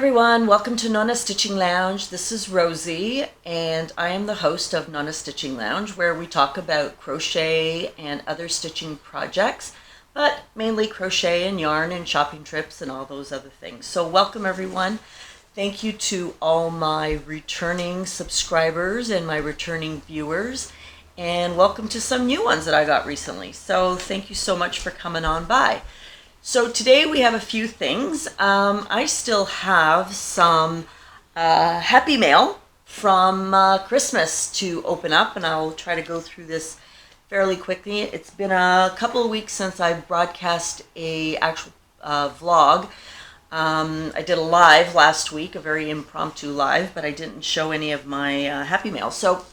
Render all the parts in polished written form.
everyone, welcome to Nonna Stitching Lounge. This is Rosie and I am the host of Nonna Stitching Lounge, where we talk about crochet and other stitching projects, but mainly crochet and yarn and shopping trips and all those other things. So welcome everyone. Thank you to all my returning subscribers and my returning viewers, and welcome to some new ones that I got recently. So thank you so much for coming on by. So today we have a few things. I still have some happy mail from Christmas to open up, and I'll try to go through this fairly quickly. It's been a couple of weeks since I broadcast a actual vlog. I did a live last week, a very impromptu live, but I didn't show any of my happy mail. So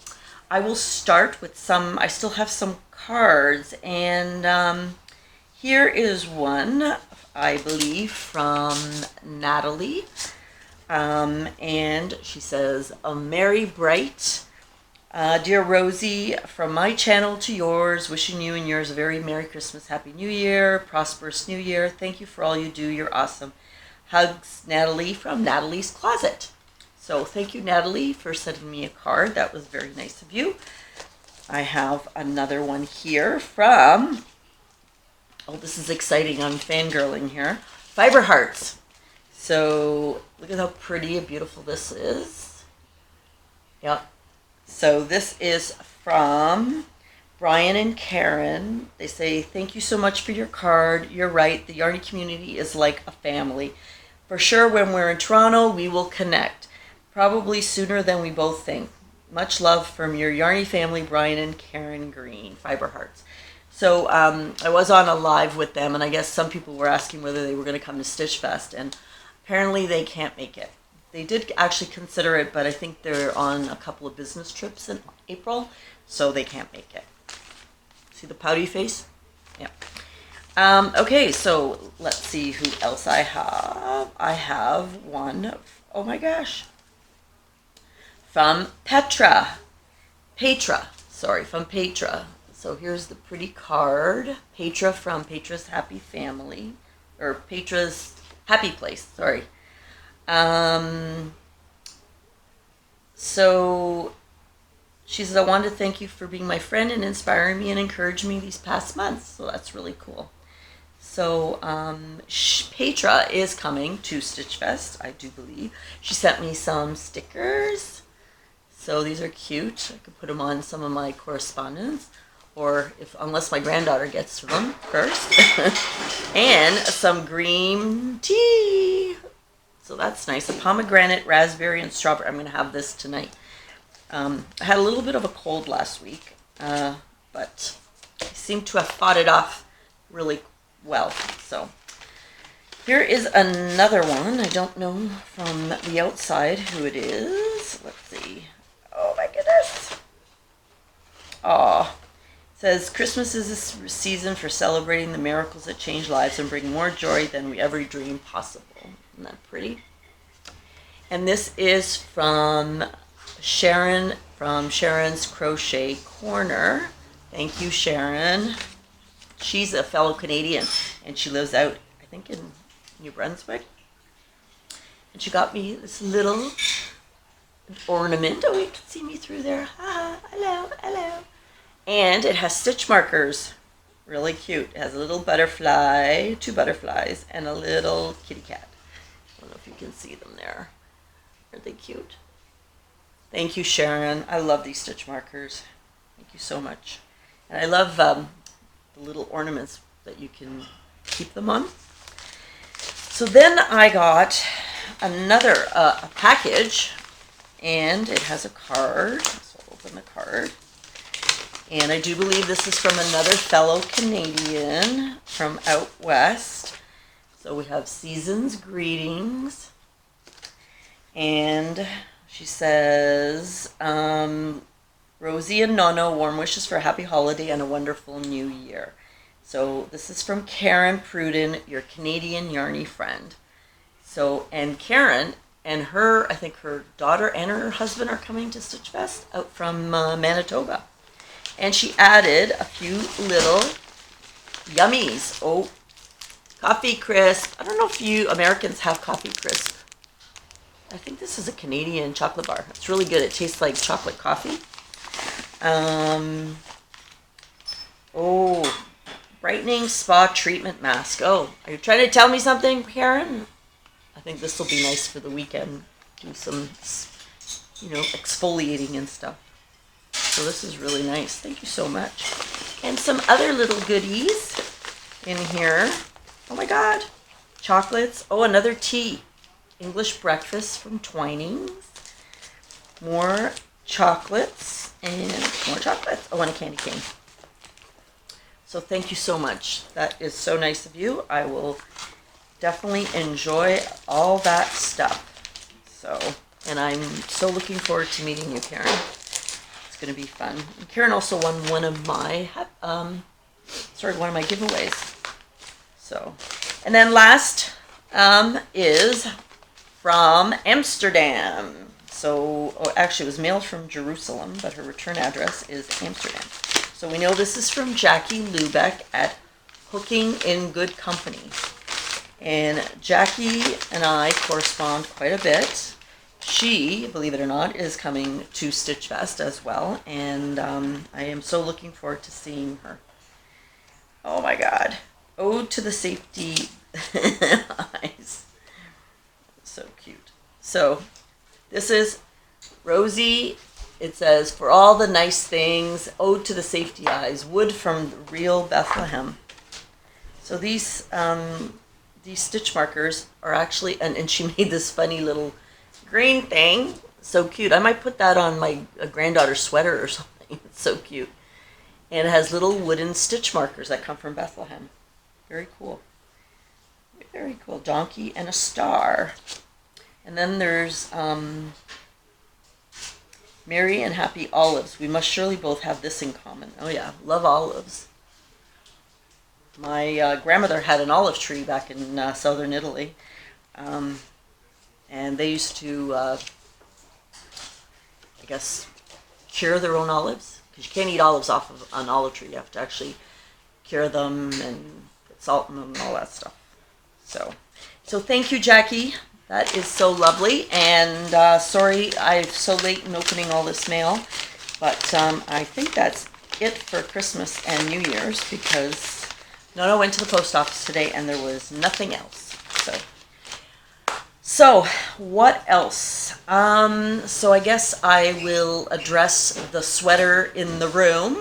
I will start with some. I still have some cards, and here is one, I believe, from Natalie, and she says, "A merry bright, dear Rosie, from my channel to yours, wishing you and yours a very Merry Christmas, Happy New Year, prosperous New Year. Thank you for all you do. You're awesome. Hugs, Natalie, from Natalie's Closet." So thank you, Natalie, for sending me a card. That was very nice of you. I have another one here from... oh, this is exciting. I'm fangirling here. Fiber Hearts. So look at how pretty and beautiful this is. Yep. So this is from Brian and Karen. They say, "Thank you so much for your card. You're right. The Yarny community is like a family. For sure, when we're in Toronto, we will connect. Probably sooner than we both think. Much love from your Yarny family, Brian and Karen Green." Fiber Hearts. So I was on a live with them, and I guess some people were asking whether they were going to come to StitchFest, and apparently they can't make it. They did actually consider it, but I think they're on a couple of business trips in April, so they can't make it. See the pouty face? Yeah. Okay, so let's see who else I have. I have one, oh my gosh, from Petra. From Petra. So here's the pretty card. Petra from Petra's Happy Family, or Petra's Happy Place, sorry. So she says, "I want to thank you for being my friend and inspiring me and encouraging me these past months." So that's really cool. So Petra is coming to StitchFest, I do believe. She sent me some stickers. So these are cute. I could put them on some of my correspondence, or unless my granddaughter gets to them first. And some green tea. So that's nice. A pomegranate, raspberry, and strawberry. I'm going to have this tonight. I had a little bit of a cold last week, but I seem to have fought it off really well. So here is another one. I don't know from the outside who it is. Let's see. Oh my goodness. Oh. Says, "Christmas is a season for celebrating the miracles that change lives and bring more joy than we ever dreamed possible." Isn't that pretty? And this is from Sharon, from Sharon's Crochet Corner. Thank you, Sharon. She's a fellow Canadian, and she lives out, I think, in New Brunswick. And she got me this little ornament. Oh, you can see me through there. Hello, hello. And it has stitch markers. Really cute. It has a little butterfly, two butterflies, and a little kitty cat. I don't know if you can see them there. Are they cute? Thank you, Sharon. I love these stitch markers. Thank you so much. And I love the little ornaments that you can keep them on. So then I got another a package, and it has a card. So I'll open the card. And I do believe this is from another fellow Canadian from out west. So we have Season's Greetings. And she says, "Rosie and Nonna, warm wishes for a happy holiday and a wonderful new year." So this is from Karen Pruden, your Canadian Yarny friend. So, and Karen and her, I think her daughter and her husband are coming to StitchFest out from Manitoba. And she added a few little yummies. Oh, coffee crisp. I don't know if you Americans have coffee crisp. I think this is a Canadian chocolate bar. It's really good. It tastes like chocolate coffee. Oh, brightening spa treatment mask. Oh, are you trying to tell me something, Karen? I think this will be nice for the weekend. Do some, exfoliating and stuff. So this is really nice. Thank you so much. And some other little goodies in here. Oh my God. Chocolates. Oh, another tea. English breakfast from Twinings. More chocolates and more chocolates. Oh, and a candy cane. So thank you so much. That is so nice of you. I will definitely enjoy all that stuff. So, and I'm so looking forward to meeting you, Karen. It's going to be fun. And Karen also won one of my giveaways. So, and then last is from Amsterdam. So, actually it was mailed from Jerusalem, but her return address is Amsterdam. So we know this is from Jackie Lubeck at Hooking in Good Company. And Jackie and I correspond quite a bit. She, believe it or not, is coming to StitchFest as well. And I am so looking forward to seeing her. Oh my God. Ode to the Safety Eyes. So cute. So this is Rosie. It says, for all the nice things, ode to the safety eyes, wood from real Bethlehem. So these stitch markers are actually, and she made this funny little green thing. So cute. I might put that on my granddaughter's sweater or something. It's so cute. And it has little wooden stitch markers that come from Bethlehem. Very cool. Very cool. Donkey and a star. And then there's Merry and Happy Olives. We must surely both have this in common. Oh yeah, love olives. My grandmother had an olive tree back in southern Italy. And they used to, I guess, cure their own olives. Because you can't eat olives off of an olive tree. You have to actually cure them and put salt in them and all that stuff. So thank you, Jackie. That is so lovely, and sorry I'm so late in opening all this mail, but I think that's it for Christmas and New Year's, because Nonna went to the post office today and there was nothing else. So what else? So I guess I will address the sweater in the room.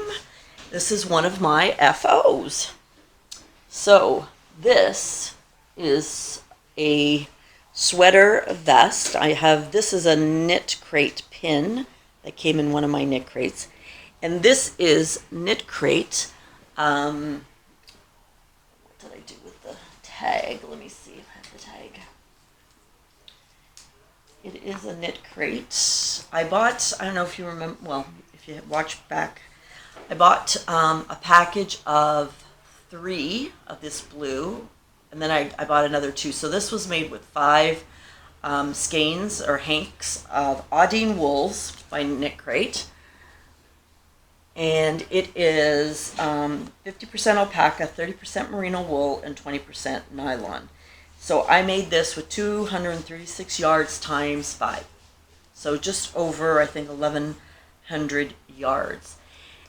This is one of my FOs. So this is a sweater vest. This is a knit crate pin that came in one of my knit crates. And this is knit crate. What did I do with the tag? Let me see if I have the tag. It is a knit crate. I bought, I don't know if you remember, well, if you watch back, I bought a package of 3 of this blue. And then I bought another 2. So this was made with 5 skeins or hanks of Audine wools by Knit Crate. And it is 50% alpaca, 30% merino wool, and 20% nylon. So I made this with 236 yards times 5. So just over, I think, 1,100 yards.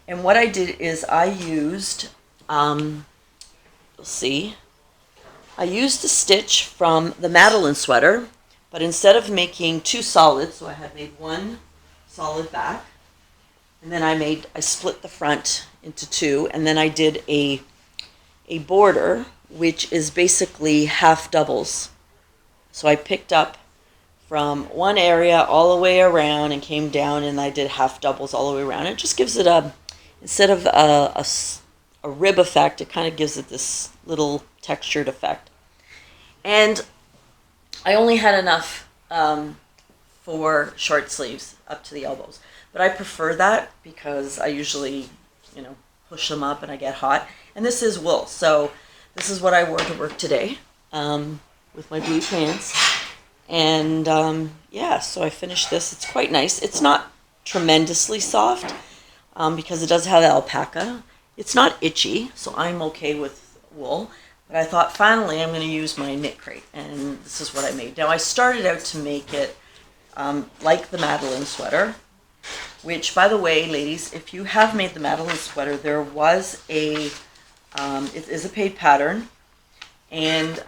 And what I did is I used, you'll see, I used the stitch from the Madeline sweater, but instead of making 2 solids, so I had made 1 solid back, and then I split the front into 2, and then I did a border, which is basically half doubles. So I picked up from one area all the way around and came down, and I did half doubles all the way around. It just gives it instead of a rib effect, it kind of gives it this little textured effect. And I only had enough for short sleeves up to the elbows. But I prefer that because I usually, push them up and I get hot. And this is wool. So this is what I wore to work today with my blue pants. And yeah, so I finished this. It's quite nice. It's not tremendously soft because it does have alpaca. It's not itchy, so I'm okay with wool. But I thought finally I'm going to use my knit crate, and this is what I made. Now I started out to make it like the Madeline sweater, which, by the way, ladies, if you have made the Madeline sweater, there was a, it is a paid pattern, and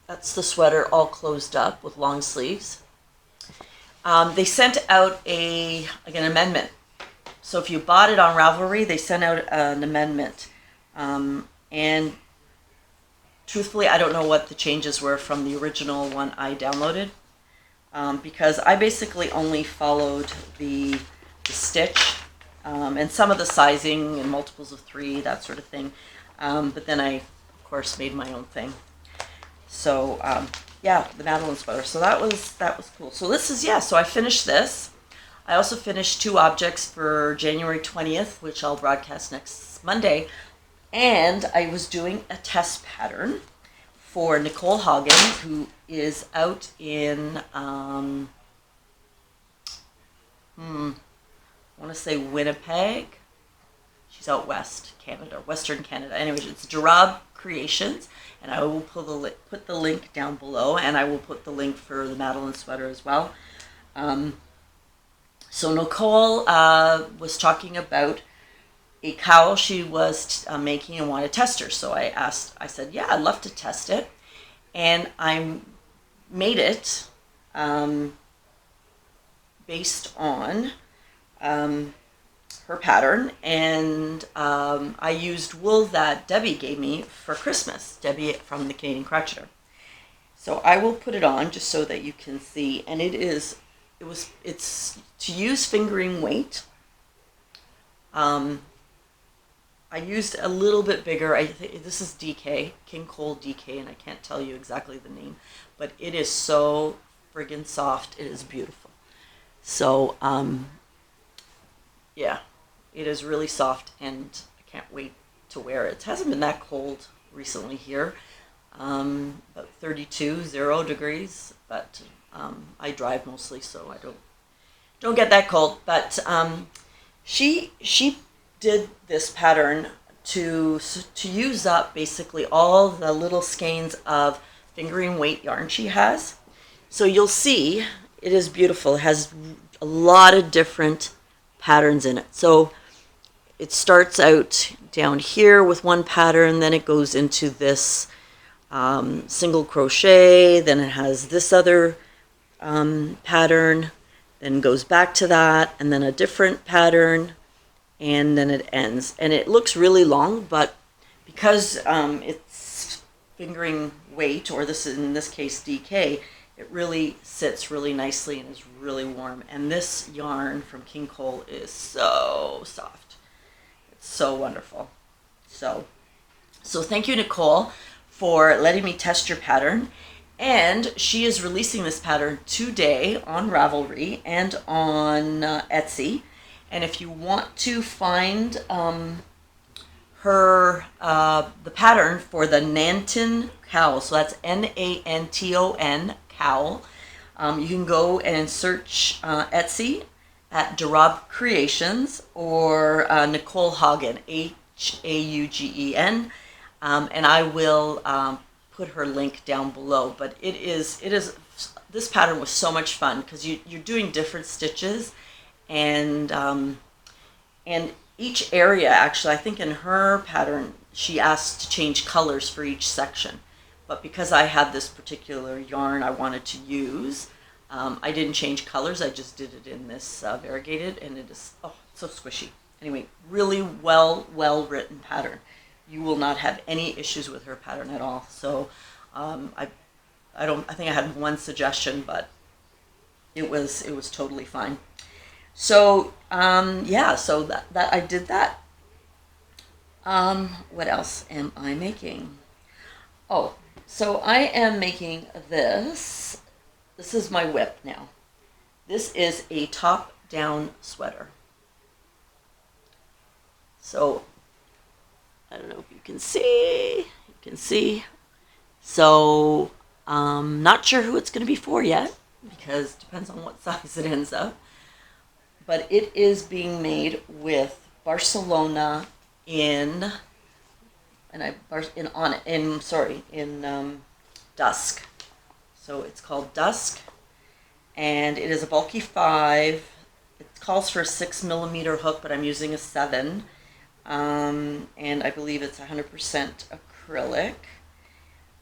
that's the sweater all closed up with long sleeves. They sent out an amendment. So if you bought it on Ravelry, they sent out an amendment. And truthfully, I don't know what the changes were from the original one I downloaded, because I basically only followed the stitch and some of the sizing and multiples of 3, that sort of thing. But then I, of course, made my own thing. So yeah, the Madeline sweater. So that was cool. So this is, yeah, so I finished this. I also finished 2 objects for January 20th, which I'll broadcast next Monday. And I was doing a test pattern for Nicole Hagen, who is out in, I want to say Winnipeg. She's out west Canada, Western Canada. Anyways, it's Durab Creations, and I will put the link down below, and I will put the link for the Madeline sweater as well. So Nicole was talking about a cowl she was making and wanted to test her. So I said, yeah, I'd love to test it. And I made it based on her pattern, and I used wool that Debbie gave me for Christmas, Debbie from the Canadian Crocheter. So I will put it on just so that you can see, and it's to use fingering weight. I used a little bit bigger. I think this is DK, King Cole DK, and I can't tell you exactly the name, but it is so friggin' soft. It is beautiful. So yeah, it is really soft, and I can't wait to wear it. It hasn't been that cold recently here, about 0 degrees, but I drive mostly, so I don't get that cold. But she did this pattern to use up basically all the little skeins of fingering weight yarn she has. So you'll see it is beautiful. It has a lot of different patterns in it. So it starts out down here with one pattern, then it goes into this single crochet, then it has this other pattern, then goes back to that, and then a different pattern, and then it ends. And it looks really long, but because it's fingering weight, or in this case DK, it really sits really nicely and is really warm. And this yarn from King Cole is so soft. It's so wonderful. So thank you, Nicole, for letting me test your pattern. And she is releasing this pattern today on Ravelry and on Etsy. And if you want to find the pattern for the Nanton cowl, so that's Nanton cowl, you can go and search Etsy at Durab Creations or Nicole Hagen, Haugen, and I will put her link down below. But it is this pattern was so much fun because you're doing different stitches, and each area, actually, I think in her pattern she asked to change colors for each section. But because I had this particular yarn I wanted to use, I didn't change colors. I just did it in this variegated, and it is so squishy. Anyway, really well written pattern. You will not have any issues with her pattern at all. So I think I had one suggestion, but it was totally fine. So yeah, so that I did that. What else am I making? Oh, so I am making this. This is my whip now. This is a top-down sweater. So I don't know if you can see. You can see. So not sure who it's going to be for yet, because it depends on what size it ends up. But it is being made with Barcelona in dusk. So it's called Dusk, and it is a bulky 5. It calls for a 6mm hook, but I'm using a 7. And I believe it's 100% acrylic.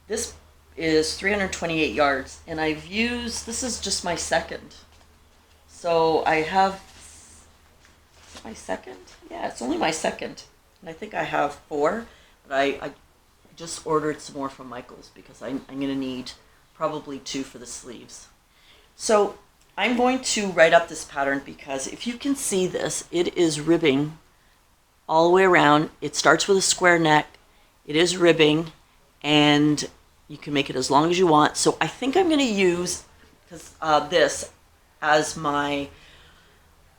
This is 328 yards, and I've used, this is just my second. So I have, my second? Yeah, it's only my second. And I think I have 4, but I just ordered some more from Michael's because I'm going to need probably 2 for the sleeves. So I'm going to write up this pattern because if you can see this, it is ribbing all the way around. It starts with a square neck. It is ribbing, and you can make it as long as you want. So I think I'm going to use this as my,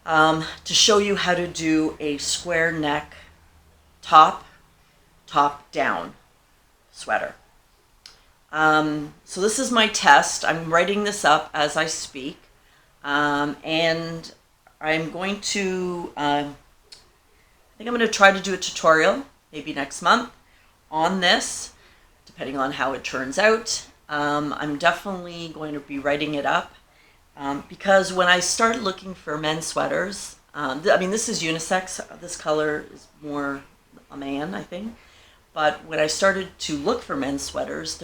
to show you how to do a square neck top down sweater. So this is my test. I'm writing this up as I speak. And I'm going to, I think I'm going to try to do a tutorial maybe next month on this, depending on how it turns out. I'm definitely going to be writing it up because when I started looking for men's sweaters, I mean, this is unisex. This color is more a man, I think. But when I started to look for men's sweaters,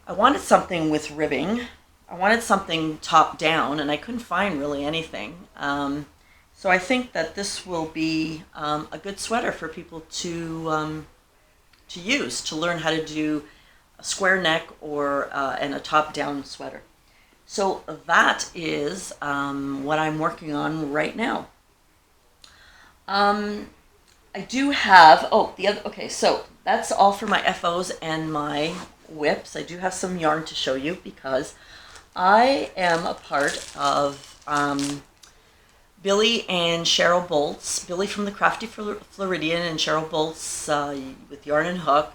I wanted something with ribbing. I wanted something top down, and I couldn't find really anything. So I think that this will be a good sweater for people to use, to learn how to do a square neck or and a top down sweater. So that is what I'm working on right now. I do have, okay, so that's all for my FOs and my whips. I do have some yarn to show you because I am a part of Billie and Cheryl Bolt's, Billie from the Crafty Floridian and Cheryl Bolt's with Yarn and Hook,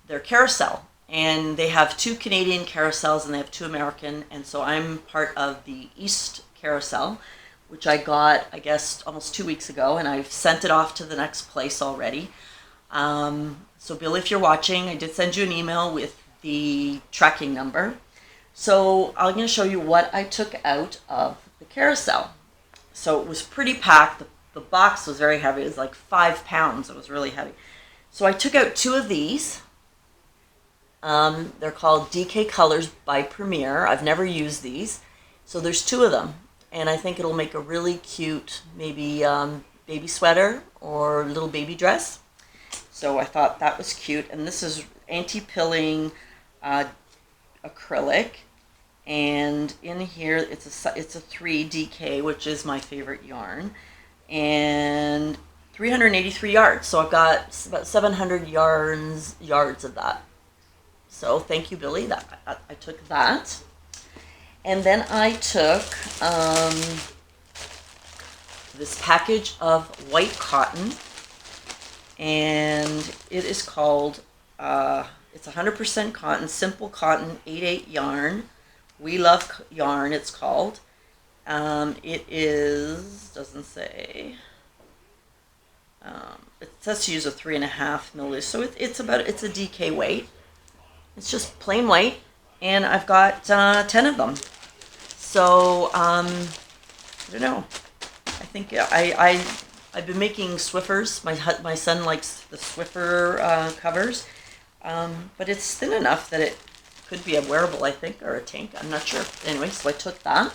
their Carousel. And they have 2 Canadian carousels and they have 2 American, and so I'm part of the East Carousel, which I got, I guess, almost 2 weeks ago, and I've sent it off to the next place already. So Billie, if you're watching, I did send you an email with the tracking number. So I'm going to show you what I took out of the carousel. So it was pretty packed. The box was very heavy. It was like 5 pounds. It was really heavy. So I took out 2 of these. They're called DK Colors by Premier. I've never used these. So there's 2 of them. And I think it'll make a really cute, maybe baby sweater or little baby dress. So I thought that was cute. And this is anti-pilling acrylic. And in here, it's a 3 DK, which is my favorite yarn. And 383 yards. So I've got about 700 yards of that. So thank you, Billie. I took that. And then I took this package of white cotton, and it is called, it's 100% cotton, simple cotton, 8/8 yarn. We Love Yarn, it's called. It is, doesn't say, it says to use a 3.5 milliliters, so it's a DK weight. It's just plain white. And I've got 10 of them. So, I don't know. I think I've been making Swiffers. My son likes the Swiffer covers. But it's thin enough that it could be a wearable, I think, or a tank. I'm not sure. Anyway, so I took that.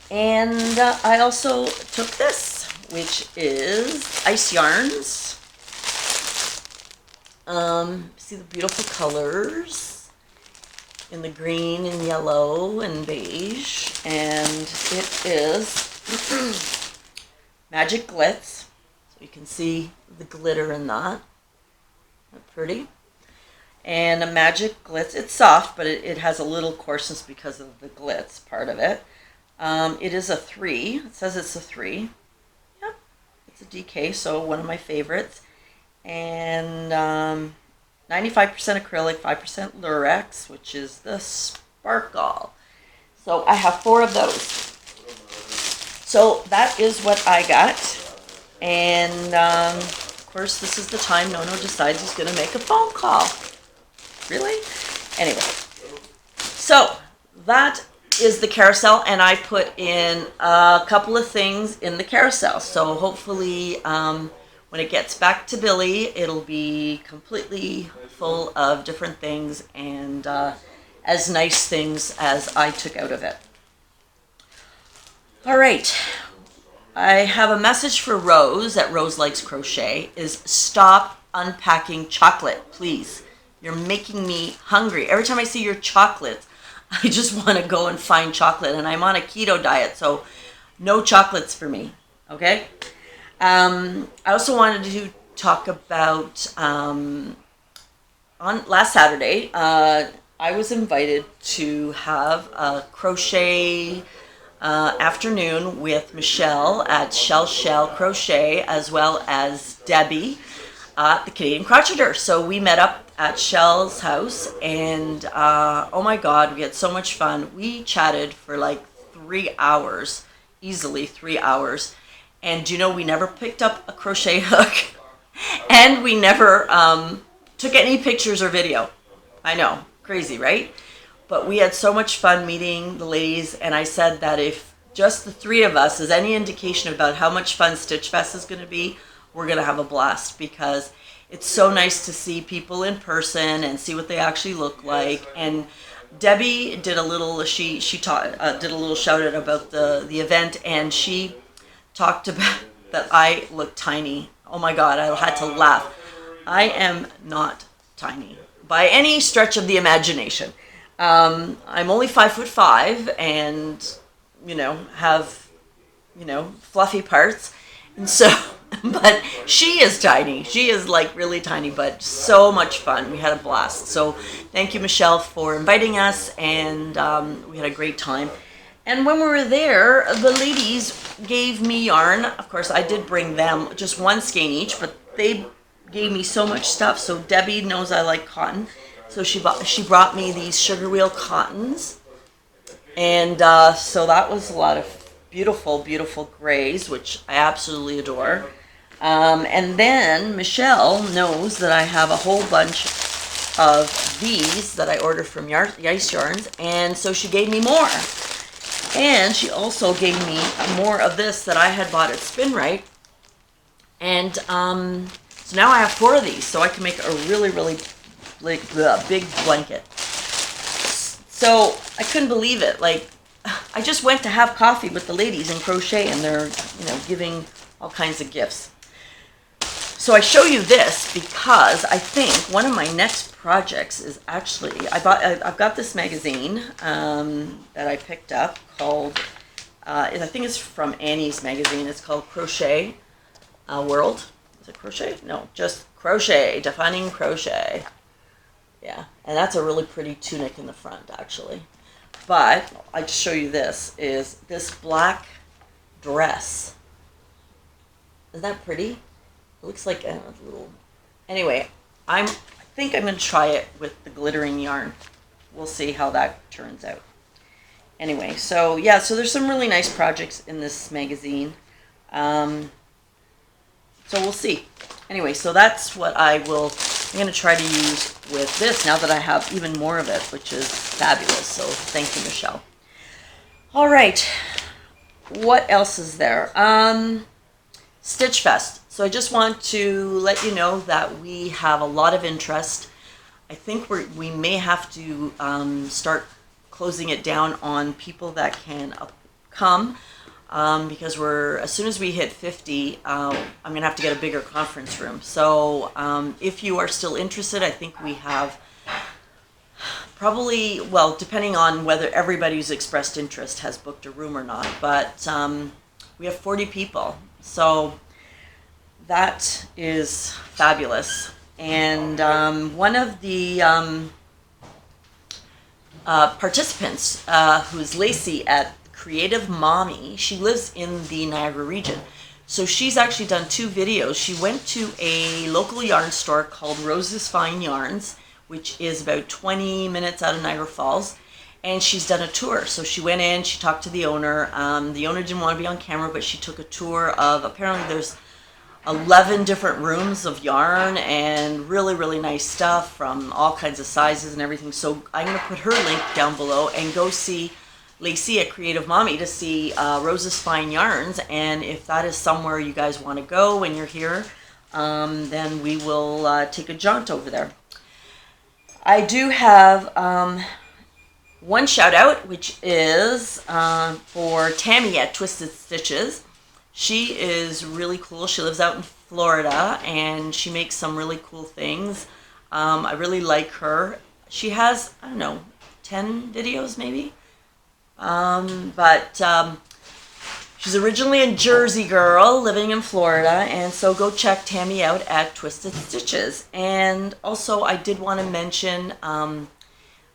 And I also took this, which is Ice Yarns. See the beautiful colors in the green and yellow and beige, and it is Magic Glitz, so you can see the glitter in that. Isn't that pretty? And a Magic Glitz, it's soft, but it has a little coarseness because of the glitz part of it. It is a 3, it says it's a 3. Yep, it's a DK, so one of my favorites. And 95% acrylic, 5% Lurex, which is the Sparkle. So I have 4 of those. So that is what I got. And of course, this is the time Nonna decides he's going to make a phone call. Really? Anyway. So that is the carousel, and I put in a couple of things in the carousel. So hopefully when it gets back to Billie, it'll be completely full of different things and as nice things as I took out of it. All right. I have a message for Rose at Rose Likes Crochet is stop unpacking chocolate, please. You're making me hungry. Every time I see your chocolates, I just want to go and find chocolate. And I'm on a keto diet, so no chocolates for me, okay? I also wanted to talk about, on last Saturday, I was invited to have a crochet afternoon with Michelle at Shell Crochet, as well as Debbie at the Canadian Crocheter. So we met up at Shell's house, and oh my God, we had so much fun. We chatted for like 3 hours, easily 3 hours. And you know, we never picked up a crochet hook, and we never took any pictures or video. I know, crazy, right? But we had so much fun meeting the ladies, and I said that if just the three of us is any indication about how much fun StitchFest is going to be, we're going to have a blast, because it's so nice to see people in person and see what they actually look like. And Debbie did a little, did a little shout out about the event, and she talked about that I look tiny. Oh my God, I had to laugh. I am not tiny by any stretch of the imagination. I'm only 5'5", and have fluffy parts, and so but she is tiny. She is like really tiny, but so much fun. We had a blast. So thank you, Michelle, for inviting us, and we had a great time. And when we were there, the ladies gave me yarn. Of course, I did bring them just one skein each, but they gave me so much stuff. So Debbie knows I like cotton, so she brought me these sugar wheel cottons, and so that was a lot of beautiful, beautiful grays, which I absolutely adore. And then Michelle knows that I have a whole bunch of these that I ordered from Yice Yarns, and so she gave me more. And she also gave me more of this that I had bought at Spin Right. And so now I have 4 of these, so I can make a really, really big blanket. So I couldn't believe it. Like, I just went to have coffee with the ladies in crochet, and they're, giving all kinds of gifts. So I show you this because I think one of my next projects is actually, I've got this magazine that I picked up called, I think it's from Annie's magazine. It's called Crochet World. Is it Crochet? No, just Crochet, Defining Crochet. Yeah, and that's a really pretty tunic in the front, actually. But I just show you this, is this black dress. Isn't that pretty? It looks like a little... Anyway, I think I'm going to try it with the glittering yarn. We'll see how that turns out. Anyway, so yeah, so there's some really nice projects in this magazine. So we'll see. Anyway, so that's what I'm going to try to use with this now that I have even more of it, which is fabulous. So thank you, Michelle. All right. What else is there? StitchFest. So I just want to let you know that we have a lot of interest. I think we may have to start closing it down on people that can come, because as soon as we hit 50, I'm going to have to get a bigger conference room. So if you are still interested, I think we have probably, well, depending on whether everybody who's expressed interest has booked a room or not, but we have 40 people. So that is fabulous. And one of the participants, who's Lacey at Creative Mommy, she lives in the Niagara region. So she's actually done 2 videos. She went to a local yarn store called Rose's Fine Yarns, which is about 20 minutes out of Niagara Falls. And she's done a tour. So she went in, she talked to the owner. The owner didn't want to be on camera, but she took a tour of, apparently there's 11 different rooms of yarn and really, really nice stuff from all kinds of sizes and everything. So I'm going to put her link down below, and go see Lacey at Creative Mommy to see Rose's Fine Yarns. And if that is somewhere you guys want to go when you're here, then we will take a jaunt over there. I do have one shout out, which is for Tammy at Twisted Stitches. She is really cool. She lives out in Florida, and she makes some really cool things. I really like her. She has, I don't know, 10 videos maybe. But she's originally a Jersey girl living in Florida, and so go check Tammy out at Twisted Stitches. And also I did want to mention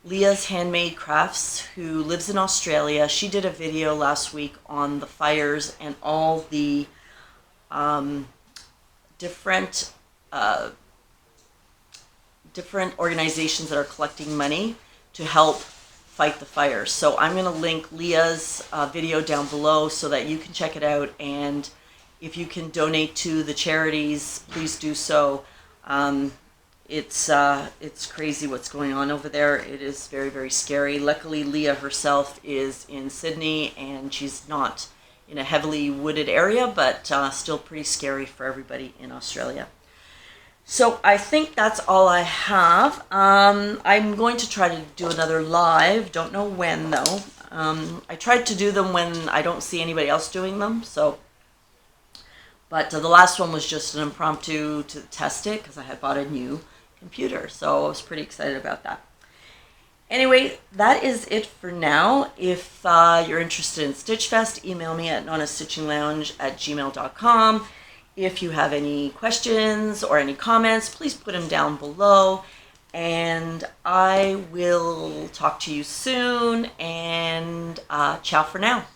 Leah's Handmade Crafts, who lives in Australia. She did a video last week on the fires and all the different organizations that are collecting money to help fight the fires. So I'm going to link Leah's video down below so that you can check it out, and if you can donate to the charities, please do so. It's crazy what's going on over there. It is very, very scary. Luckily, Leah herself is in Sydney, and she's not in a heavily wooded area, but still pretty scary for everybody in Australia. So I think that's all I have. I'm going to try to do another live. Don't know when, though. I tried to do them when I don't see anybody else doing them. But the last one was just an impromptu to test it because I had bought a new computer. So I was pretty excited about that. Anyway, that is it for now. If you're interested in StitchFest, email me at nonnastitchinglounge@gmail.com. If you have any questions or any comments, please put them down below. And I will talk to you soon. And ciao for now.